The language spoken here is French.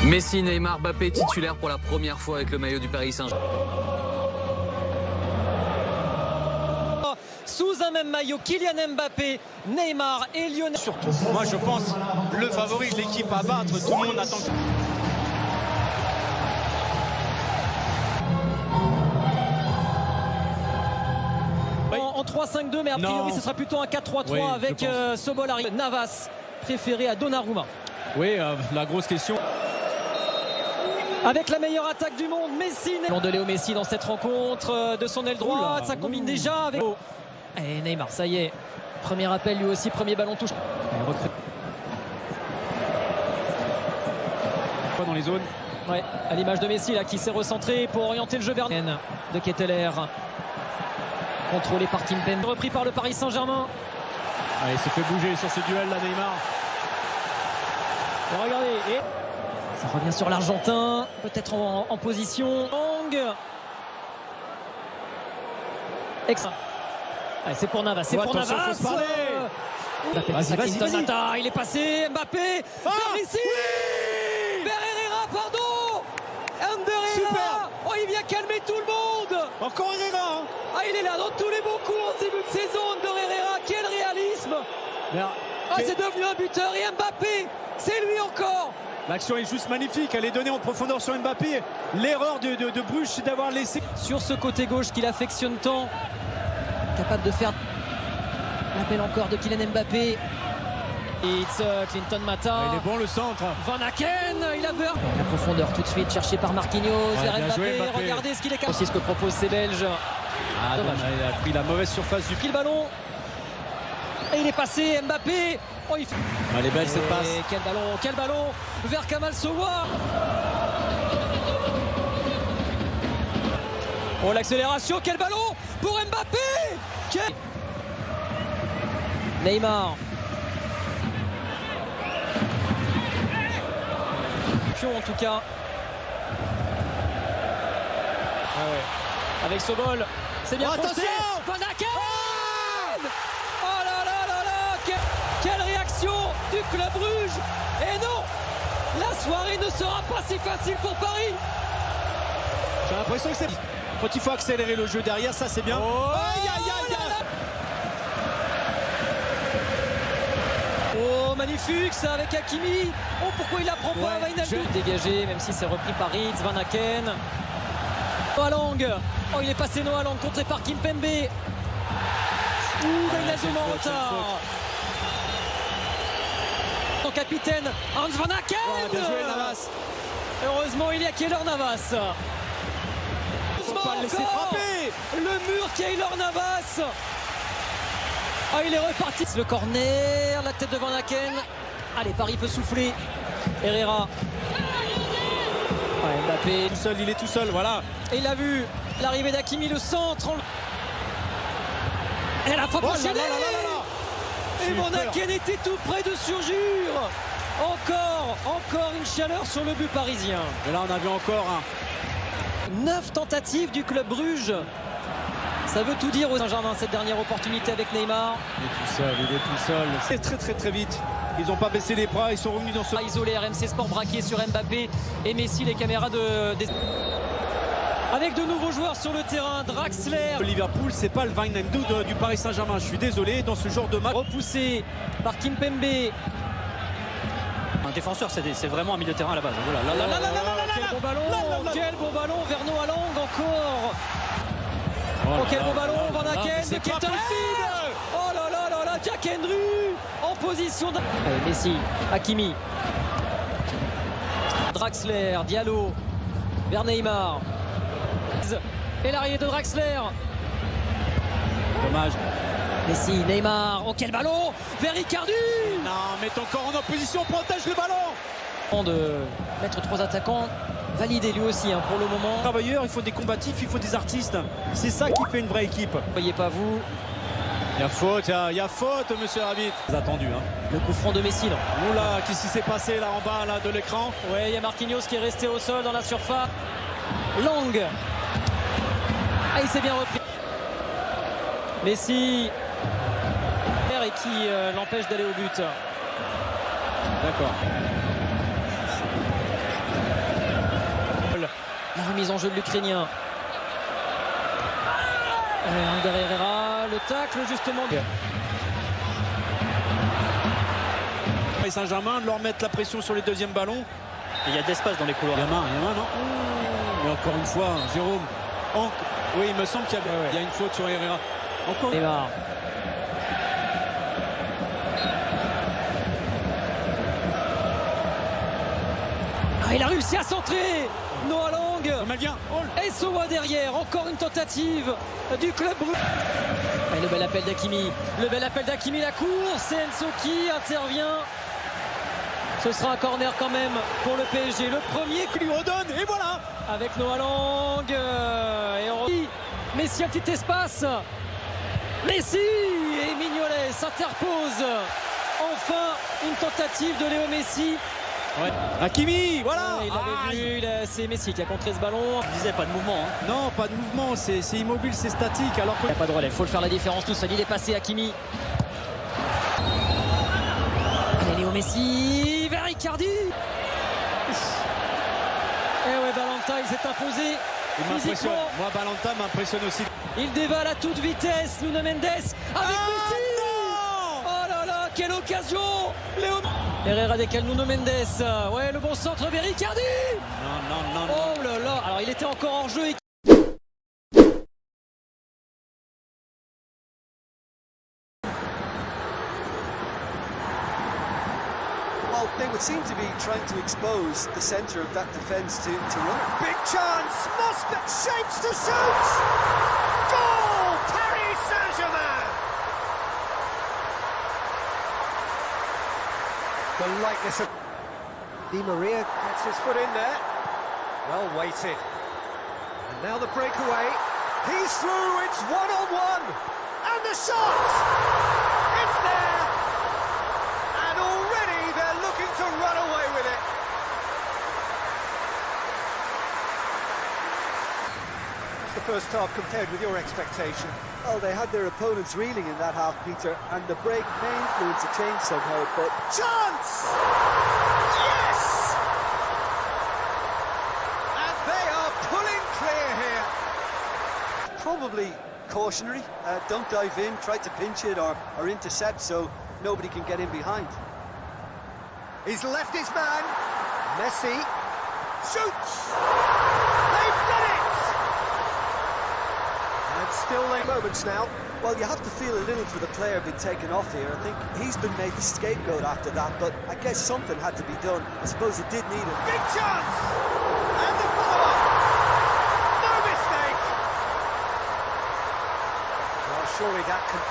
Messi, Neymar, Mbappé titulaire pour la première fois avec le maillot du Paris Saint-Germain. Sous un même maillot, Kylian Mbappé, Neymar et Lionel. Surtout, moi je pense le favori de l'équipe à battre, tout le monde attend. En 3-5-2, mais a priori ce sera plutôt un 4-3-3 oui, avec Sobol. Navas préféré à Donnarumma. Oui, la grosse question. Avec la meilleure attaque du monde, Messi. De Léo Messi dans cette rencontre de son aile droite, ça combine déjà avec. Et Neymar, ça y est. Premier appel lui aussi, premier ballon touche. Dans les zones. Ouais, à l'image de Messi là qui s'est recentré pour orienter le jeu vers de Ketteler. Contrôlé par Kimpembe, repris par le Paris Saint-Germain. Il s'est fait bouger sur ce duel là, Neymar. Et regardez, et ça revient sur l'Argentin, peut-être en position. Long. Extra. C'est pour Navas, c'est pour Navas. Mbappé, vas-y. Il est passé, Mbappé. Ici. Oui, vers Herrera, pardon. Herrera. Oh, il vient calmer tout le monde. Encore Herrera. Il est là dans tous les bons coups en ce début de saison. Herrera, quel réalisme. C'est devenu un buteur. Et Mbappé, c'est lui encore. L'action est juste magnifique, elle est donnée en profondeur sur Mbappé. L'erreur de Bruges, c'est d'avoir laissé. Sur ce côté gauche qu'il affectionne tant. Capable de faire l'appel encore de Kylian Mbappé. It's Clinton Mata. Il est bon le centre. Van Aken, il a peur. La profondeur tout de suite cherché par Marquinhos vers Mbappé. Regardez ce qu'il est capable. C'est ce que proposent ces Belges. Dommage. Il a pris la mauvaise surface du le ballon. Et il est passé, Mbappé. Elle est belle cette passe. Quel ballon vers Kamal Sowa. Oh, l'accélération, quel ballon pour Mbappé. Neymar. En tout cas. Avec Sobol. C'est bien attention. Van Aken. Oh là là là là. Quelle réaction du club Bruges. Et non, la soirée ne sera pas si facile pour Paris. J'ai l'impression que c'est... Quand il faut accélérer le jeu derrière, ça c'est bien. Oh, magnifique ça avec Hakimi. Oh, pourquoi il la prend pas, Wijnaldum. Dégagé, même si c'est repris par Ritz, Van Aken. Noah Lang. Oh, il est passé Noah Lang, contré par Kimpembe. Wijnaldum en retard. Son capitaine, Hans Van Aken. Bien joué, Navas. Heureusement, il y a Keylor Navas. Faut pas le laisser frapper. Le mur Keylor Navas. Il est reparti. Le corner, la tête de Van Aken. Allez, Paris peut souffler. Herrera. Mbappé. Tout seul, il est tout seul, voilà. Et il a vu l'arrivée d'Hakimi, le centre. Et la frappe enchaînée. Et Van Aken était tout près de surjure. Encore une chaleur sur le but parisien. Et là, on a vu encore 9 tentatives du club Bruges. Ça veut tout dire au Saint-Germain, cette dernière opportunité avec Neymar. Il est tout seul. C'est très vite. Ils n'ont pas baissé les bras, ils sont revenus dans ce... Isolé, RMC Sport braqué sur Mbappé et Messi, les caméras avec de nouveaux joueurs sur le terrain, Draxler. Liverpool, c'est pas le Wijnaldum du Paris Saint-Germain. Je suis désolé, dans ce genre de match. Repoussé par Kimpembe. Un défenseur, c'est vraiment un milieu de terrain à la base. Quel bon ballon vers Noah Lang encore. Quel bon ballon, Van Aken de Ketteler. Oh là là là là, Jack Hendry en position de... Allez, Messi, Hakimi. Draxler, Diallo vers Neymar. Et l'arrivée de Draxler. Dommage. Messi, Neymar. Oh, quel ballon vers Icardi. Non, mais encore en opposition, protège le ballon. De mettre 3 attaquants. Validé lui aussi pour le moment. Travailleurs, il faut des combatifs, il faut des artistes. C'est ça qui fait une vraie équipe. Voyez pas vous. Il y a faute, monsieur l'arbitre. Attendu. Le coup franc de Messi. Oula, qu'est-ce qui s'est passé là en bas là, de l'écran? Ouais, il y a Marquinhos qui est resté au sol dans la surface. Lang. Il s'est bien repris. Messi. Et qui l'empêche d'aller au but. D'accord. jeu de l'Ukrainien. Ander Herrera, le tacle justement. Paris Saint-Germain de leur mettre la pression sur les deuxièmes ballons. Il y a de l'espace dans les couloirs. Il y a main, non. Et encore une fois, Jérôme. Oui, il me semble qu'il y a une faute sur Herrera. Encore. Neymar. Il a réussi à centrer. Noah Lang. Et Sowa derrière. Encore une tentative du club brûlé. Et le bel appel d'Hakimi. La course. Et Enzo qui intervient. Ce sera un corner quand même pour le PSG. Le premier qui lui redonne. Et voilà. Avec Noah Lang. Messi, un petit espace. Messi et Mignolet s'interpose. Enfin, une tentative de Léo Messi. Ouais. Hakimi, voilà. Il l'avait vu, c'est Messi qui a contré ce ballon. Je disais pas de mouvement. Hein. Non, pas de mouvement, c'est immobile, c'est statique. Alors que... Il n'y a pas de relais, il faut le faire la différence tout seul. Il est passé Hakimi. Et Léo Messi vers Icardi. Et ouais, Balanta, il s'est imposé. Il m'impressionne. Moi, Balanta m'impressionne aussi. Il dévale à toute vitesse. Nuno Mendes avec Messi. Oh là là, quelle occasion. Léo Herrera décale Nuno Mendes. Ouais, le bon centre vers Icardi. Non. Oh là là. Alors, il était encore hors jeu. Well, they would seem to be trying to expose the centre of that defence to run. Big chance! Moscow shapes to shoot! Goal! Paris Saint-Germain! The likeness of Di Maria gets his foot in there. Well weighted. And now the breakaway. He's through, it's one-on-one! And the shot! It's there! And already they're looking to run away with it. What's the first half compared with your expectation? Well, they had their opponents reeling in that half, Peter, and the break may influence a change somehow, but... Chance! Yes! And they are pulling clear here. Probably cautionary. Don't dive in, try to pinch it or intercept so nobody can get in behind. He's left his man. Messi shoots. They've done it. And still they moments now. Well, you have to feel a little for the player being taken off here. I think he's been made the scapegoat after that, but I guess something had to be done. I suppose it did need it. Big chance. And the follow-up. No mistake. Well, surely that complete.